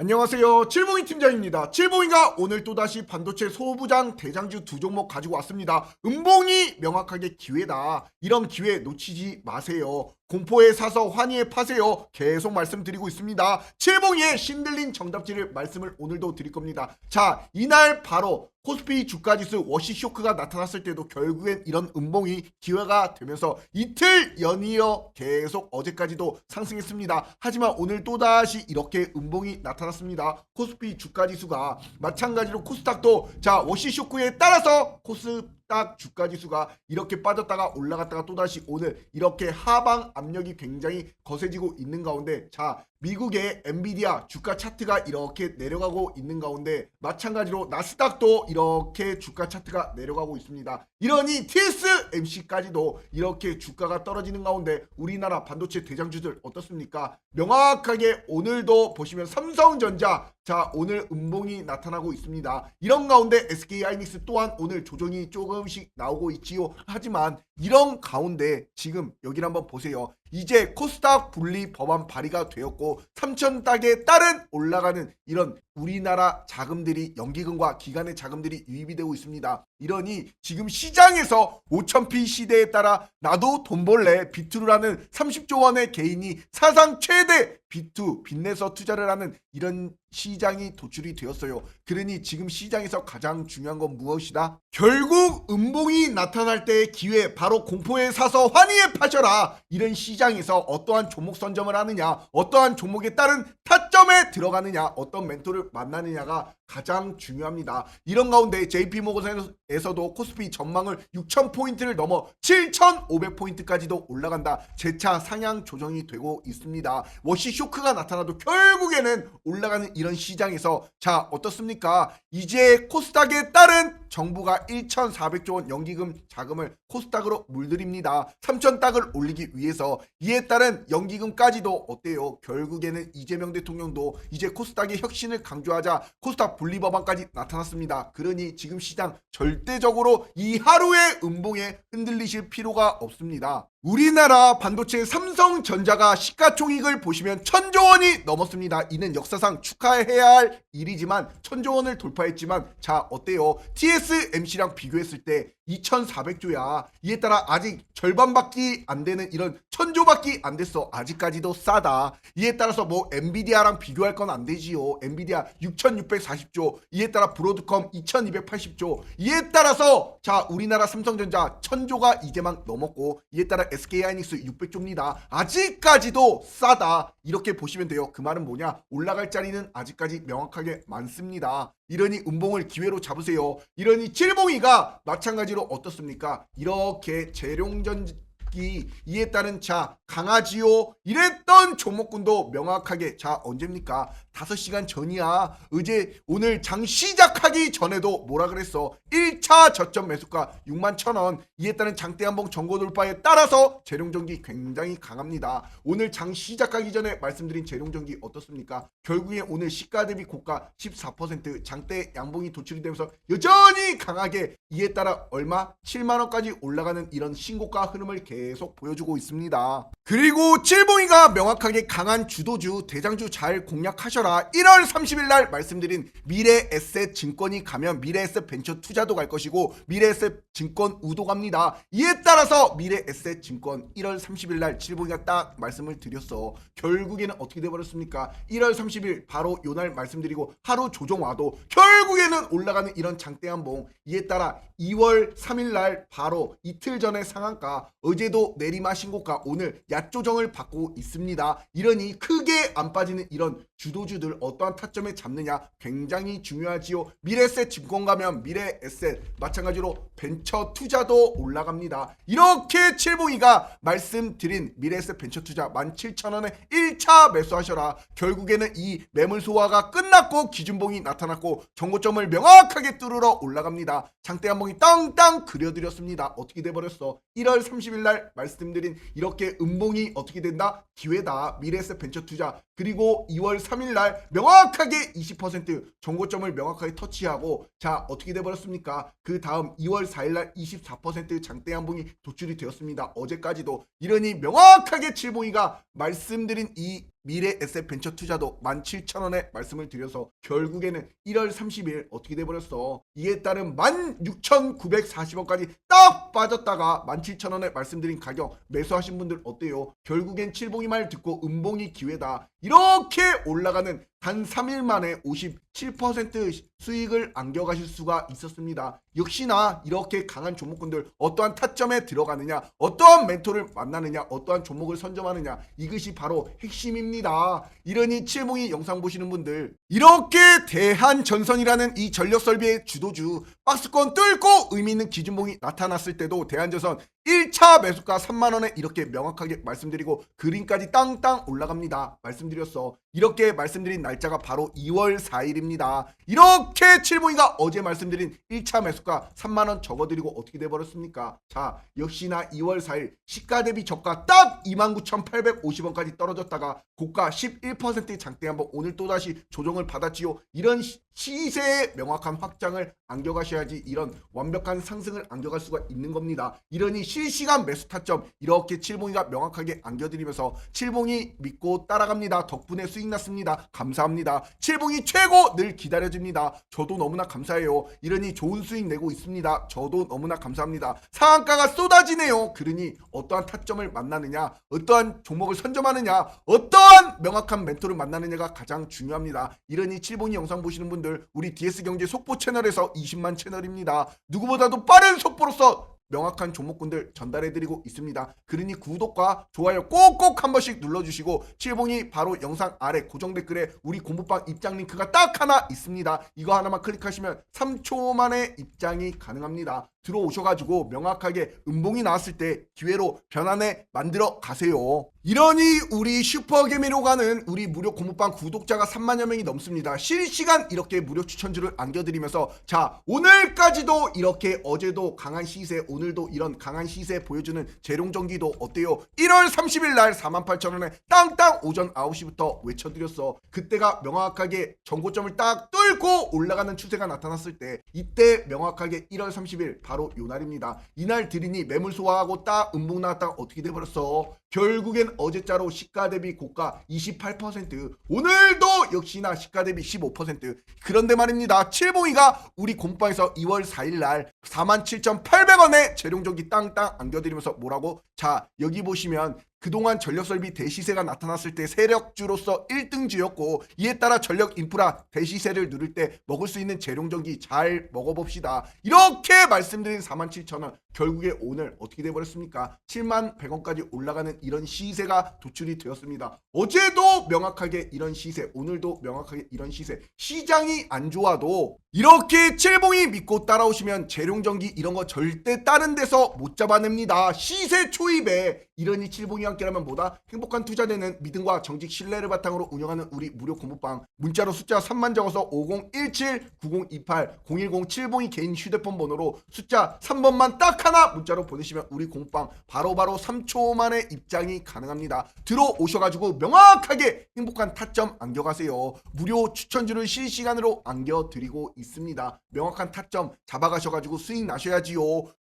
안녕하세요. 칠봉이 팀장입니다. 칠봉이가 오늘 또다시 반도체 소부장 대장주 두 종목 가지고 왔습니다. 음봉이 명확하게 기회다. 이런 기회 놓치지 마세요. 공포에 사서 환희에 파세요. 계속 말씀드리고 있습니다. 칠봉이의 신들린 정답지를 말씀을 오늘도 드릴 겁니다. 자, 이날 바로 코스피 주가지수 워시 쇼크가 나타났을 때도 결국엔 이런 음봉이 기회가 되면서 이틀 연이어 계속 어제까지도 상승했습니다. 하지만 오늘 또다시 이렇게 음봉이 나타났습니다. 코스피 주가지수가 마찬가지로 코스닥도 자 워시 쇼크에 따라서 코스닥 주가지수가 이렇게 빠졌다가 올라갔다가 또다시 오늘 이렇게 하방 압력이 굉장히 거세지고 있는 가운데 자 미국의 엔비디아 주가 차트가 이렇게 내려가고 있는 가운데 마찬가지로 나스닥도 이렇게 주가 차트가 내려가고 있습니다. 이러니 TSMC까지도 이렇게 주가가 떨어지는 가운데 우리나라 반도체 대장주들 어떻습니까? 명확하게 오늘도 보시면 삼성전자 자 오늘 음봉이 나타나고 있습니다. 이런 가운데 SK하이닉스 또한 오늘 조정이 조금씩 나오고 있지요. 하지만 이런 가운데 지금 여기를 한번 보세요. 이제 코스닥 분리 법안 발의가 되었고 3,000딱에 따른 올라가는 이런 우리나라 자금들이 연기금과 기관의 자금들이 유입이 되고 있습니다. 이러니 지금 시장에서 5,000피 시대에 따라 나도 돈 벌래 비투라는 30조 원의 개인이 사상 최대 비투 빚내서 투자를 하는 이런 시장이 도출이 되었어요. 그러니 지금 시장에서 가장 중요한 건 무엇이다? 결국 음봉이 나타날 때의 기회 바로 공포에 사서 환희에 파셔라. 이런 시장에서 어떠한 종목 선점을 하느냐 어떠한 종목에 따른 타점에 들어가느냐 어떤 멘토를 만나느냐가 가장 중요합니다. 이런 가운데 JP모건에서도 코스피 전망을 6,000포인트를 넘어 7,500포인트까지도 올라간다. 재차 상향 조정이 되고 있습니다. 워시 쇼크가 나타나도 결국에는 올라가는 이런 시장에서 자 어떻습니까? 이제 코스닥에 따른 정부가 1,400조 원 연기금 자금을 코스닥으로 물들입니다. 3,000딱을 올리기 위해서 이에 따른 연기금까지도 어때요? 결국에는 이재명 대통령도 이제 코스닥의 혁신을 강조하자 코스닥 분리법안까지 나타났습니다. 그러니 지금 시장 절대적으로 이 하루의 음봉에 흔들리실 필요가 없습니다. 우리나라 반도체 삼성전자가 시가총액을 보시면 1,000조 원이 넘었습니다. 이는 역사상 축하해야 할 일이지만 1,000조 원을 돌파했지만 자 어때요? TSMC랑 비교했을 때 2,400조야. 이에 따라 아직 절반밖에 안 되는 이런 1,000조밖에 안 됐어. 아직까지도 싸다. 이에 따라서 뭐 엔비디아랑 비교할 건 안 되지요. 엔비디아 6,640조. 이에 따라 브로드컴 2,280조. 이에 따라서 자 우리나라 삼성전자 1,000조가 이제 막 넘었고 이에 따라 SK하이닉스 600조입니다. 아직까지도 싸다. 이렇게 보시면 돼요. 그 말은 뭐냐? 올라갈 자리는 아직까지 명확하게 많습니다. 이러니 음봉을 기회로 잡으세요. 이러니 칠봉이가 마찬가지로 어떻습니까? 이렇게 재룡전기 이에 따른 자 강하지요. 이랬던 종목군도 명확하게 자 언제입니까? 5시간 전이야. 어제 오늘 장 시작하기 전에도 뭐라 그랬어? 1차 저점 매수가 61,000원. 이에 따른 장대 한봉 전고 돌파에 따라서 재룡전기 굉장히 강합니다. 오늘 장 시작하기 전에 말씀드린 재룡전기 어떻습니까? 결국에 오늘 시가 대비 고가 14% 장대 양봉이 도출이 되면서 여전히 강하게 이에 따라 얼마? 7만원까지 올라가는 이런 신고가 흐름을 계속 보여주고 있습니다. 그리고 칠봉이가 명확하게 강한 주도주 대장주 잘 공략하셔라. 1월 30일 날 말씀드린 미래에셋 증권이 가면 미래에셋 벤처 투자도 갈 것이고 미래에셋 증권 우도 갑니다. 이에 따라서 미래에셋 증권 1월 30일 날 칠봉이가 딱 말씀을 드렸어. 결국에는 어떻게 돼버렸습니까? 1월 30일 바로 요날 말씀드리고 하루 조정 와도 결국에는 올라가는 이런 장대 한봉. 이에 따라 2월 3일 날 바로 이틀 전에 상한가 어제도 내리막 신고가 오늘 약조정을 받고 있습니다. 이러니 크게 안 빠지는 이런 주도주들 어떠한 타점에 잡느냐 굉장히 중요하지요. 미래에셋 증권 가면 미래에셋 마찬가지로 벤처 투자도 올라갑니다. 이렇게 칠봉이가 말씀드린 미래에셋 벤처 투자 17,000원에 1차 매수하셔라. 결국에는 이 매물 소화가 끝났고 기준봉이 나타났고 정고점을 명확하게 뚫으러 올라갑니다. 장대 한봉이 땅땅 그려드렸습니다. 어떻게 돼버렸어? 1월 30일 날 말씀드린 이렇게 음봉이 어떻게 된다? 기회다. 미래에셋 벤처 투자 그리고 2월 3일 날 명확하게 20% 정고점을 명확하게 터치하고 자 어떻게 돼버렸습니까? 그 다음 2월 4일 날 24% 장대 한봉이 도출이 되었습니다. 어제까지도. 이러니 명확하게 칠봉이가 말씀드린 이 미래 에셋 벤처 투자도 17,000원에 말씀을 드려서 결국에는 1월 30일 어떻게 돼버렸어. 이에 따른 16,940원까지 딱 빠졌다가 17,000원에 말씀드린 가격 매수하신 분들 어때요? 결국엔 칠봉이 말 듣고 음봉이 기회다. 이렇게 올라가는 단 3일 만에 57% 수익을 안겨가실 수가 있었습니다. 역시나 이렇게 강한 종목군들 어떠한 타점에 들어가느냐, 어떠한 멘토를 만나느냐, 어떠한 종목을 선점하느냐, 이것이 바로 핵심입니다. 이러니 칠봉이 영상 보시는 분들, 이렇게 대한전선이라는 이 전력설비의 주도주 박스권 뚫고 의미있는 기준봉이 나타났을 때도 대한전선 1차 매수가 3만원에 이렇게 명확하게 말씀드리고 그림까지 땅땅 올라갑니다. 말씀드렸어. 이렇게 말씀드린 날짜가 바로 2월 4일입니다. 이렇게 칠봉이가 어제 말씀드린 1차 매수가 3만원 적어드리고 어떻게 돼버렸습니까? 자, 역시나 2월 4일 시가 대비 저가 딱 29,850원까지 떨어졌다가 고가 11% 장대 한번 오늘 또다시 조정을 받았지요. 이런 시세의 명확한 확장을 안겨가셔야지 이런 완벽한 상승을 안겨갈 수가 있는 겁니다. 이러니 실시간 매수 타점 이렇게 칠봉이가 명확하게 안겨드리면서 칠봉이 믿고 따라갑니다. 덕분에 수익 났습니다. 감사합니다. 칠봉이 최고 늘 기다려집니다. 저도 너무나 감사해요. 이러니 좋은 수익 내고 있습니다. 저도 너무나 감사합니다. 상한가가 쏟아지네요. 그러니 어떠한 타점을 만나느냐, 어떠한 종목을 선점하느냐, 어떠한 명확한 멘토를 만나느냐가 가장 중요합니다. 이러니 칠봉이 영상 보시는 분들 우리 DS경제 속보 채널에서 20만 채널입니다. 누구보다도 빠른 속보로서 명확한 종목군들 전달해드리고 있습니다. 그러니 구독과 좋아요 꼭꼭 한 번씩 눌러주시고 칠봉이 바로 영상 아래 고정 댓글에 우리 공부방 입장 링크가 딱 하나 있습니다. 이거 하나만 클릭하시면 3초 만에 입장이 가능합니다. 들어오셔가지고 명확하게 음봉이 나왔을 때 기회로 변환해 만들어 가세요. 이러니 우리 슈퍼개미로 가는 우리 무료 공부방 구독자가 3만여 명이 넘습니다. 실시간 이렇게 무료 추천주를 안겨드리면서 자, 오늘까지도 이렇게 어제도 강한 시세, 오늘도 이런 강한 시세 보여주는 재룡전기도 어때요? 1월 30일 날 48,000원에 땅땅 오전 9시부터 외쳐드렸어. 그때가 명확하게 전고점을 딱 뚫고 올라가는 추세가 나타났을 때 이때 명확하게 1월 30일 바로 요 날입니다. 이날 들이니 매물 소화하고 딱 음봉 나왔다가 어떻게 돼버렸어? 결국엔 어제자로 시가 대비 고가 28%, 오늘도 역시나 시가 대비 15%. 그런데 말입니다. 칠봉이가 우리 공방에서 2월 4일 날 47,800원에 재룡전기 땅땅 안겨드리면서 뭐라고? 자, 여기 보시면 그동안 전력설비 대시세가 나타났을 때 세력주로서 1등주였고 이에 따라 전력 인프라 대시세를 누릴 때 먹을 수 있는 재룡전기 잘 먹어봅시다. 이렇게 말씀드린 47,000원 결국에 오늘 어떻게 돼버렸습니까? 71,100원까지 올라가는 이런 시세가 도출이 되었습니다. 어제도 명확하게 이런 시세, 오늘도 명확하게 이런 시세. 시장이 안 좋아도 이렇게 칠봉이 믿고 따라오시면 재룡전기 이런 거 절대 다른 데서 못 잡아냅니다. 시세 초입에 이러니 칠봉이 함께라면 뭐다? 행복한 투자되는 믿음과 정직 신뢰를 바탕으로 운영하는 우리 무료 공부방 문자로 숫자 3만 적어서 5017-9028-010-7봉이 개인 휴대폰 번호로 숫자 3번만 딱 하나 문자로 보내시면 우리 공부방 바로바로 3초 만에 입장이 가능합니다. 들어오셔가지고 명확하게 행복한 타점 안겨가세요. 무료 추천주를 실시간으로 안겨드리고 있습니다. 명확한 타점 잡아가셔가지고 수익 나셔야지요.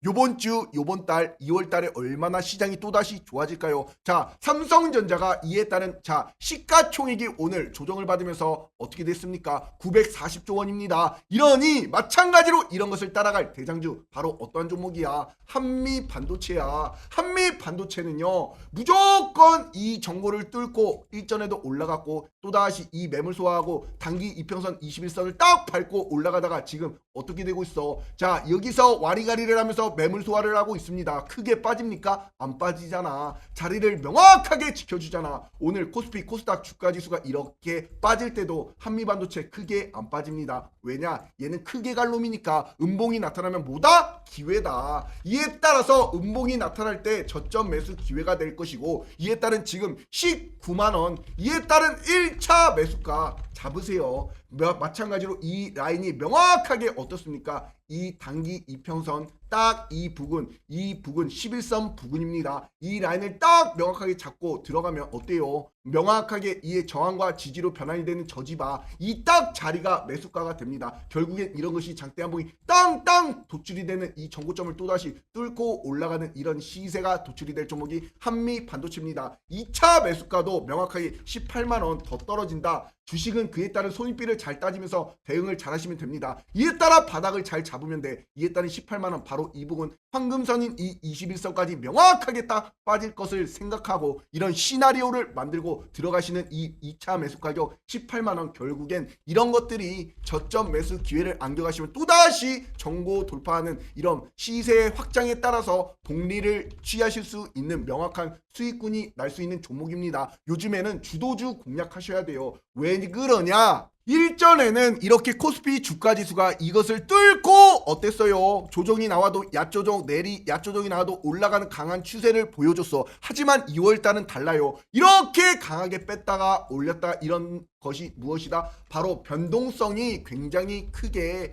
요번 주 요번 달 2월 달에 얼마나 시장이 또다시 좋아질까요? 자, 삼성전자가 이에 따른 자 시가총액이 오늘 조정을 받으면서 어떻게 됐습니까? 940조 원입니다. 이러니 마찬가지로 이런 것을 따라갈 대장주 바로 어떠한 종목이야? 한미반도체야. 한미반도체는요 무조건 이 정고를 뚫고 일전에도 올라갔고 또다시 이 매물 소화하고 단기 이평선 21선을 딱 밟고 올라가다가 지금 어떻게 되고 있어? 자, 여기서 와리가리를 하면서 매물 소화를 하고 있습니다. 크게 빠집니까? 안 빠지잖아. 자리를 명확하게 지켜주잖아. 오늘 코스피 코스닥 주가지수가 이렇게 빠질 때도 한미반도체 크게 안 빠집니다. 왜냐? 얘는 크게 갈 놈이니까 음봉이 나타나면 뭐다? 기회다. 이에 따라서 음봉이 나타날 때 저점 매수 기회가 될 것이고 이에 따른 지금 19만원 이에 따른 1차 매수가 잡으세요. 마찬가지로 이 라인이 명확하게 어떻습니까? 이 단기 이평선 딱 이 부근 11선 부근입니다. 이 라인을 딱 명확하게 잡고 들어가면 어때요? 명확하게 이의 저항과 지지로 변환이 되는 저지바 이 딱 자리가 매수가가 됩니다. 결국엔 이런 것이 장대 한봉이 땅땅 도출이 되는 이 전고점을 또다시 뚫고 올라가는 이런 시세가 도출이 될 종목이 한미 반도체입니다. 2차 매수가도 명확하게 18만원 더 떨어진다. 주식은 그에 따른 손익비를 잘 따지면서 대응을 잘 하시면 됩니다. 이에 따라 바닥을 잘 잡으면 돼. 이에 따른 18만원 바로 이 부분 황금선인 이 21선까지 명확하게 딱 빠질 것을 생각하고 이런 시나리오를 만들고 들어가시는 이 2차 매수 가격 18만원 결국엔 이런 것들이 저점 매수 기회를 안겨가시면 또다시 정고 돌파하는 이런 시세 확장에 따라서 복리를 취하실 수 있는 명확한 수익군이 날 수 있는 종목입니다. 요즘에는 주도주 공략하셔야 돼요. 왜 그러냐? 일전에는 이렇게 코스피 주가지수가 이것을 뚫고 어땠어요? 조정이 나와도 야조정 야조정이 나와도 올라가는 강한 추세를 보여줬어. 하지만 2월달은 달라요. 이렇게 강하게 뺐다가 올렸다 이런 것이 무엇이다? 바로 변동성이 굉장히 크게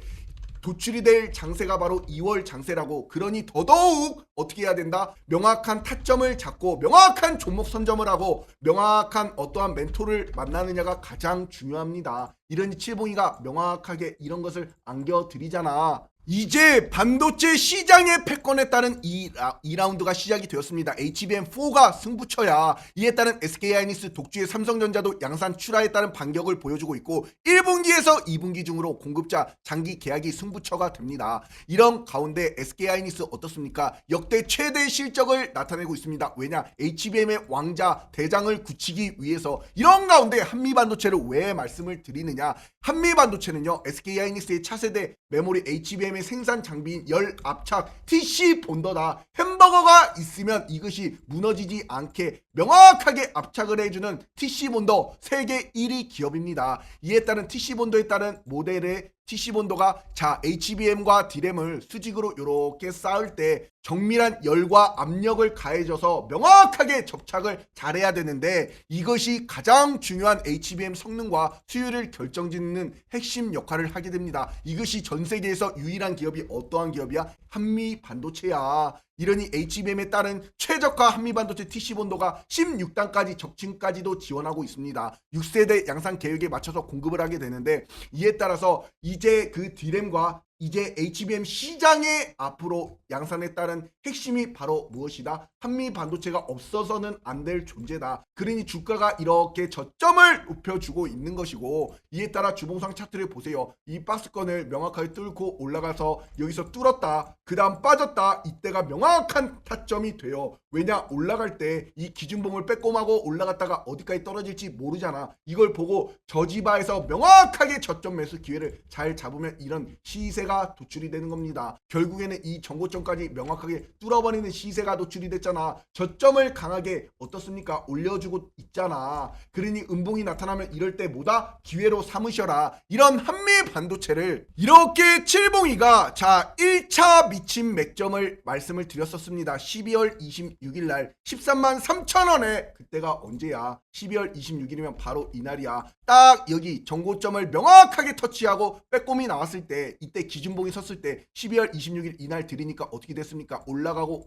도출이 될 장세가 바로 2월 장세라고. 그러니 더더욱 어떻게 해야 된다? 명확한 타점을 잡고 명확한 종목 선점을 하고 명확한 어떠한 멘토를 만나느냐가 가장 중요합니다. 이러니 칠봉이가 명확하게 이런 것을 안겨드리잖아. 이제 반도체 시장의 패권에 따른 2라운드가 시작이 되었습니다. HBM4가 승부처야. 이에 따른 SK하이닉스 독주의 삼성전자도 양산 출하에 따른 반격을 보여주고 있고 1분기에서 2분기 중으로 공급자 장기 계약이 승부처가 됩니다. 이런 가운데 SK하이닉스 어떻습니까? 역대 최대 실적을 나타내고 있습니다. 왜냐? HBM의 왕자 대장을 굳히기 위해서. 이런 가운데 한미반도체를 왜 말씀을 드리느냐? 한미반도체는요 SK하이닉스의 차세대 메모리 HBM의 생산 장비인 열 압착 TC 본더다. 햄버거가 있으면 이것이 무너지지 않게 명확하게 압착을 해주는 TC 본더 세계 1위 기업입니다. 이에 따른 TC 본더에 따른 모델의 TC 본더가 자 HBM과 D램을 수직으로 이렇게 쌓을 때 정밀한 열과 압력을 가해줘서 명확하게 접착을 잘해야 되는데 이것이 가장 중요한 HBM 성능과 수율을 결정짓는 핵심 역할을 하게 됩니다. 이것이 전 세계에서 유일한 기업이 어떠한 기업이야? 한미 반도체야. 이러니 HBM에 따른 최저가 한미반도체 TC 본도가 16단까지 적층까지도 지원하고 있습니다. 6세대 양산 계획에 맞춰서 공급을 하게 되는데 이에 따라서 이제 그 D램과 이제 HBM 시장의 앞으로 양산에 따른 핵심이 바로 무엇이다? 한미 반도체가 없어서는 안 될 존재다. 그러니 주가가 이렇게 저점을 높여주고 있는 것이고 이에 따라 주봉상 차트를 보세요. 이 박스권을 명확하게 뚫고 올라가서 여기서 뚫었다. 그 다음 빠졌다. 이때가 명확한 타점이 돼요. 왜냐? 올라갈 때 이 기준봉을 빼꼼하고 올라갔다가 어디까지 떨어질지 모르잖아. 이걸 보고 저지바에서 명확하게 저점 매수 기회를 잘 잡으면 이런 시세가 도출이 되는 겁니다. 결국에는 이 정고점까지 명확하게 뚫어버리는 시세가 도출이 됐잖아. 저점을 강하게 어떻습니까? 올려주고 있잖아. 그러니 음봉이 나타나면 이럴 때 뭐다? 기회로 삼으셔라. 이런 한미 반도체를 이렇게 칠봉이가 자 1차 미친 맥점을 말씀을 드렸었습니다. 12월 26일 날 13만 3천 원에 그때가 언제야? 12월 26일이면 바로 이날이야. 딱 여기 정고점을 명확하게 터치하고 빼꼼이 나왔을 때 이때 기준봉이 섰을 때 12월 26일 이날 드리니까 어떻게 됐습니까? 올라가고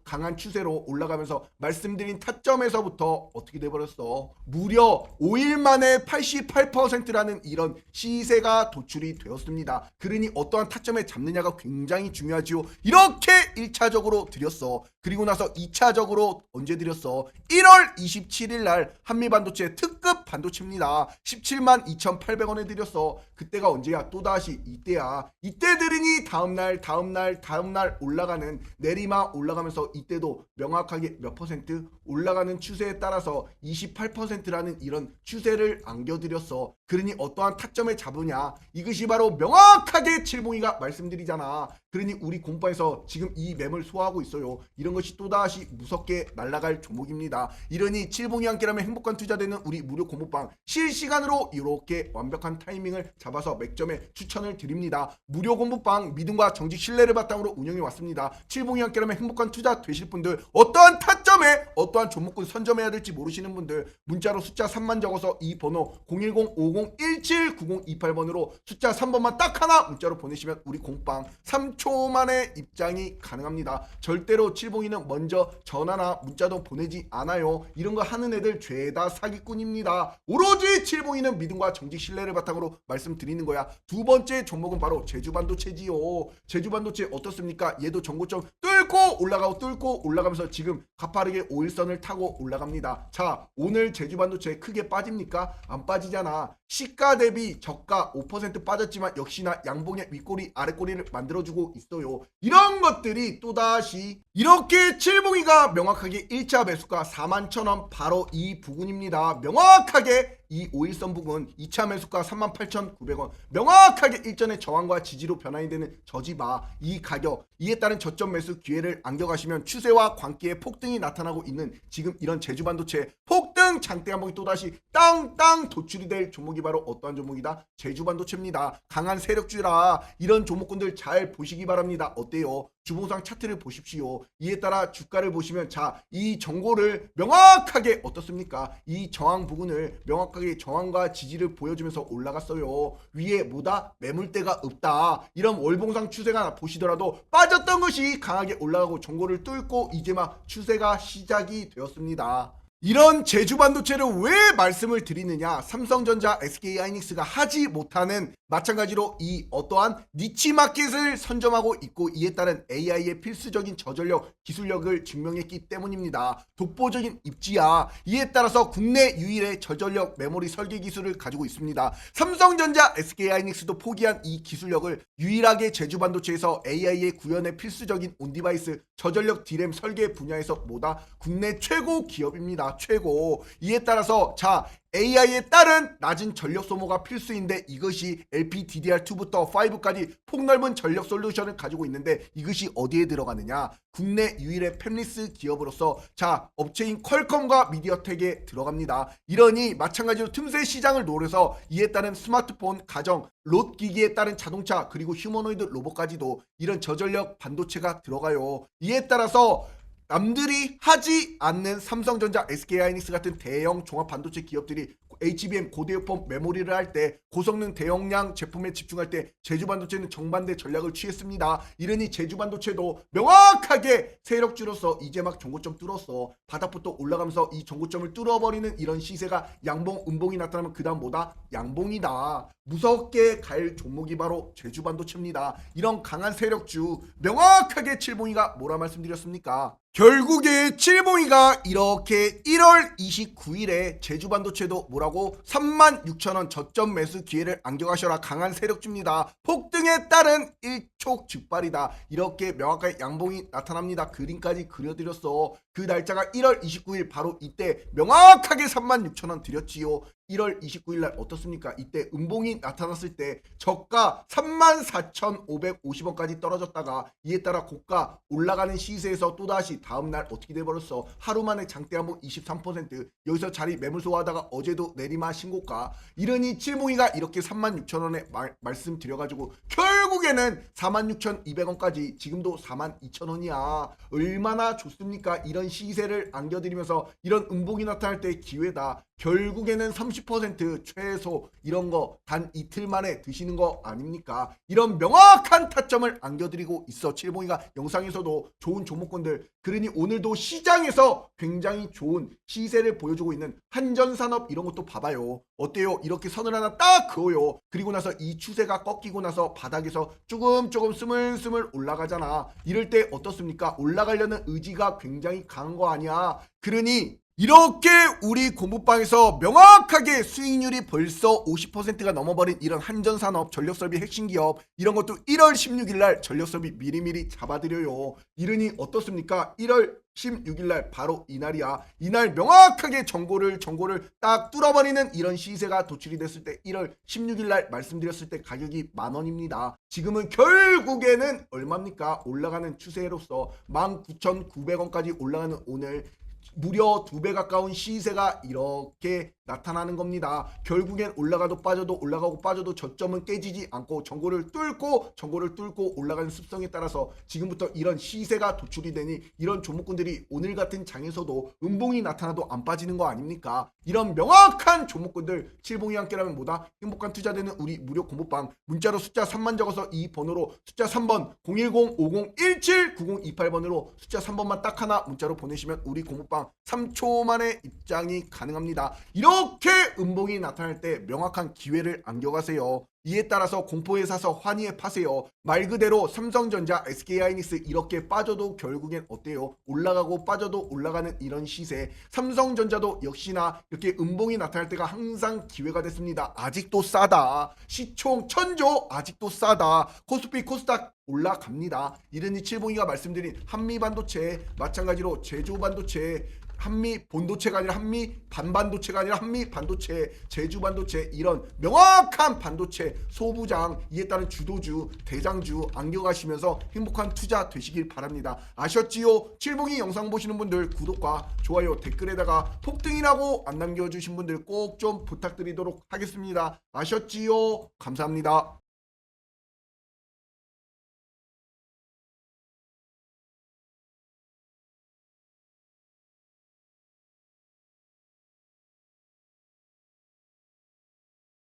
강한 추세로 올라가면서 말씀드린 타점에서부터 어떻게 돼버렸어? 무려 5일 만에 88%라는 이런 시세가 도출이 되었습니다. 그러니 어떠한 타점에 잡느냐가 굉장히 중요하지요. 이렇게 1차적으로 드렸어. 그리고 나서 2차적으로 언제 드렸어? 1월 27일 날 한미반도체 특급 반도체입니다. 17만 2,800원에 드렸어. 그때가 언제야? 또다시 이때야. 이때 들으니 다음날 올라가는 내리막 올라가면서 이때도 명확하게 몇 퍼센트 올라가는 추세에 따라서 28%라는 이런 추세를 안겨드렸어. 그러니 어떠한 타점에 잡으냐? 이것이 바로 명확하게 칠봉이가 말씀드리잖아. 그러니 우리 공파에서 지금 이 매물 소화하고 있어요. 이런 것이 또다시 무섭게 날아갈 종목입니다. 이러니 칠봉이 함께라면 행복한 투자되는 우리 무료 공모방 실시간으로 이렇게 완벽한 타이밍을 잡아서 맥점에 추천을 드립니다. 무료 공모방 믿음과 정직 신뢰를 바탕으로 운영해 왔습니다. 칠봉이 함께라면 행복한 투자 되실 분들 어떠한 타점 시점에 어떠한 종목군 선점해야 될지 모르시는 분들 문자로 숫자 3만 적어서 이 번호 010-5017-9028번으로 숫자 3번만 딱 하나 문자로 보내시면 우리 공빵 3초 만에 입장이 가능합니다. 절대로 칠봉이는 먼저 전화나 문자도 보내지 않아요. 이런 거 하는 애들 죄다 사기꾼입니다. 오로지 칠봉이는 믿음과 정직 신뢰를 바탕으로 말씀드리는 거야. 두 번째 종목은 바로 제주반도체지요. 제주반도체 어떻습니까? 얘도 전고점 뚫고 올라가고 뚫고 올라가면서 지금 가파르게 5일선을 타고 올라갑니다. 자, 오늘 제주반도체 크게 빠집니까? 안 빠지잖아. 시가 대비 저가 5% 빠졌지만 역시나 양봉의 윗꼬리 아랫꼬리를 만들어주고 있어요. 이런 것들이 또다시 이렇게 칠봉이가 명확하게 1차 매수가 41,000원 바로 이 부근입니다. 명확하게 이 5일선 부근 2차 매수가 38,900원 명확하게 일전의 저항과 지지로 변환이 되는 저지바 이 가격 이에 따른 저점 매수 기회를 안겨가시면 추세와 광기의 폭등이 나타나고 있는 지금 이런 제주반도체 폭등 장대 한봉이 또다시 땅땅 도출이 될 종목이 바로 어떠한 종목이다? 제주반도체입니다. 강한 세력주라 이런 종목군들 잘 보시기 바랍니다. 어때요? 주봉상 차트를 보십시오. 이에 따라 주가를 보시면 자, 이 정고를 명확하게 어떻습니까? 이 저항 부근을 명확하게 저항과 지지를 보여주면서 올라갔어요. 위에 뭐다? 매물대가 없다. 이런 월봉상 추세가 보시더라도 빠졌던 것이 강하게 올라가고 정고를 뚫고 이제 막 추세가 시작이 되었습니다. 이런 제주반도체를 왜 말씀을 드리느냐? 삼성전자, SK하이닉스가 하지 못하는 마찬가지로 이 어떠한 니치 마켓을 선점하고 있고 이에 따른 AI의 필수적인 저전력, 기술력을 증명했기 때문입니다. 독보적인 입지야. 이에 따라서 국내 유일의 저전력 메모리 설계 기술을 가지고 있습니다. 삼성전자, SK하이닉스도 포기한 이 기술력을 유일하게 제주반도체에서 AI의 구현의 필수적인 온디바이스 저전력 D램 설계 분야에서 뭐다? 국내 최고 기업입니다. 최고. 이에 따라서 자, AI에 따른 낮은 전력 소모가 필수인데 이것이 LPDDR2부터 5까지 폭넓은 전력 솔루션을 가지고 있는데 이것이 어디에 들어가느냐? 국내 유일의 팹리스 기업으로서 자, 업체인 퀄컴과 미디어텍에 들어갑니다. 이러니 마찬가지로 틈새 시장을 노려서 이에 따른 스마트폰, 가정, 롯 기기에 따른 자동차 그리고 휴머노이드 로봇까지도 이런 저전력 반도체가 들어가요. 이에 따라서 남들이 하지 않는 삼성전자, SK하이닉스 같은 대형 종합 반도체 기업들이 HBM 고대역폭 메모리를 할 때 고성능 대용량 제품에 집중할 때 제주반도체는 정반대 전략을 취했습니다. 이러니 제주반도체도 명확하게 세력주로서 이제 막 정고점 뚫었어. 바닥부터 올라가면서 이 정고점을 뚫어버리는 이런 시세가 양봉, 음봉이 나타나면 그 다음 뭐다? 양봉이다. 무섭게 갈 종목이 바로 제주반도체입니다. 이런 강한 세력주 명확하게 칠봉이가 뭐라 말씀드렸습니까? 결국에 칠봉이가 이렇게 1월 29일에 제주반도체도 뭐라고 36,000원 저점 매수 기회를 안겨가셔라. 강한 세력주입니다. 폭등에 따른 일촉즉발이다. 이렇게 명확하게 양봉이 나타납니다. 그림까지 그려드렸어. 그 날짜가 1월 29일 바로 이때 명확하게 36,000원 드렸지요. 1월 29일 날 어떻습니까? 이때 음봉이 나타났을 때 저가 34,550원까지 떨어졌다가 이에 따라 고가 올라가는 시세에서 또다시 다음날 어떻게 돼버렸어? 하루 만에 장대 한봉 23% 여기서 자리 매물 소화하다가 어제도 내리막 신고가. 이러니 칠봉이가 이렇게 36,000원에 말씀드려가지고 결국에는 46,200원까지 지금도 42,000원이야. 얼마나 좋습니까? 이런 시세를 안겨드리면서 이런 음봉이 나타날 때 기회다. 결국에는 30% 최소 이런 거 단 이틀 만에 드시는 거 아닙니까? 이런 명확한 타점을 안겨드리고 있어. 칠봉이가 영상에서도 좋은 종목군들. 그러니 오늘도 시장에서 굉장히 좋은 시세를 보여주고 있는 한전산업 이런 것도 봐봐요. 어때요? 이렇게 선을 하나 딱 그어요. 그리고 나서 이 추세가 꺾이고 나서 바닥에서 조금 스물스물 올라가잖아. 이럴 때 어떻습니까? 올라가려는 의지가 굉장히 강한 거 아니야. 그러니 이렇게 우리 공부방에서 명확하게 수익률이 벌써 50%가 넘어버린 이런 한전산업 전력설비 핵심 기업 이런 것도 1월 16일 날 전력설비 미리미리 잡아드려요. 이러니 어떻습니까? 1월 16일 날 바로 이날이야. 이날 명확하게 정고를 딱 뚫어버리는 이런 시세가 도출이 됐을 때 1월 16일 날 말씀드렸을 때 가격이 10,000원입니다. 지금은 결국에는 얼마입니까? 올라가는 추세로서 19,900원까지 올라가는 오늘 무려 2배 가까운 시세가 이렇게 나타나는 겁니다. 결국엔 올라가도 빠져도 올라가고 빠져도 저점은 깨지지 않고 전고를 뚫고 올라가는 습성에 따라서 지금부터 이런 시세가 도출이 되니 이런 종목군들이 오늘 같은 장에서도 음봉이 나타나도 안 빠지는 거 아닙니까? 이런 명확한 종목군들 칠봉이 함께라면 뭐다? 행복한 투자되는 우리 무료 공부방 문자로 숫자 3만 적어서 이 번호로 숫자 3번 010-5017-9028번으로 숫자 3번만 딱 하나 문자로 보내시면 우리 공부방 3초 만에 입장이 가능합니다. 이렇게 음봉이 나타날 때 명확한 기회를 안겨가세요. 이에 따라서 공포에 사서 환희에 파세요. 말 그대로 삼성전자, SK하이닉스 이렇게 빠져도 결국엔 어때요? 올라가고 빠져도 올라가는 이런 시세. 삼성전자도 역시나 이렇게 음봉이 나타날 때가 항상 기회가 됐습니다. 아직도 싸다. 시총 1000조 아직도 싸다. 코스피 코스닥 올라갑니다. 이른이 칠봉이가 말씀드린 한미반도체 마찬가지로 제조반도체 한미 본도체가 아니라 한미 반반도체가 아니라 한미 반도체 제주반도체 이런 명확한 반도체 소부장 이에 따른 주도주 대장주 안겨가시면서 행복한 투자 되시길 바랍니다. 아셨지요? 칠봉이 영상 보시는 분들 구독과 좋아요 댓글에다가 폭등이라고 안 남겨주신 분들 꼭 좀 부탁드리도록 하겠습니다. 아셨지요? 감사합니다.